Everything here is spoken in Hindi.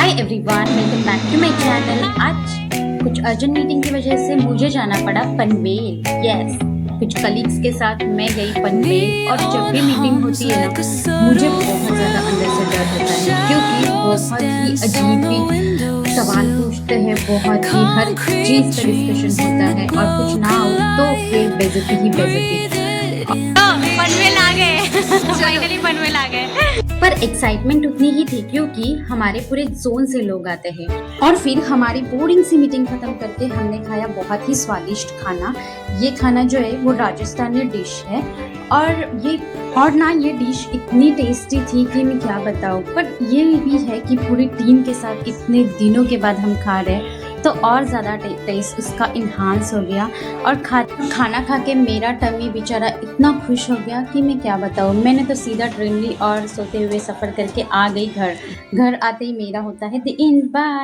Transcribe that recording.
Hi everyone, welcome back to my channel. आज कुछ अर्जेंट मीटिंग की वजह से मुझे जाना पड़ा पनवेल। यस, कुछ कलीग्स के साथ मैं गई पनवेल। और जब भी मीटिंग होती है ना, मुझे बहुत ज़्यादा अंदर से डर होता है, क्योंकि बहुत ही अजीब ही सवाल पूछते हैं, बहुत ही हर चीज़ का डिस्कशन होता है, और कुछ ना हो तो फिर बेइज्जती ही बेइज्जती। पनवेल आ गए। फाइनली पनवेल आ गए। पर एक्साइटमेंट उतनी ही थी, क्योंकि हमारे पूरे जोन से लोग आते हैं। और फिर हमारी बोरिंग सी मीटिंग खत्म करके हमने खाया बहुत ही स्वादिष्ट खाना। ये खाना जो है वो राजस्थानी डिश है, और ये डिश इतनी टेस्टी थी कि मैं क्या बताऊँ। पर ये भी है कि पूरी टीम के साथ इतने दिनों के बाद हम खा रहे हैं, तो और ज़्यादा टेस्ट उसका इन्हांस हो गया। और खाना खा के मेरा टमी बेचारा इतना खुश हो गया कि मैं क्या बताऊँ। मैंने तो सीधा ट्रेन ली और सोते हुए सफ़र करके आ गई घर। घर आते ही मेरा होता है द एंड। बाय।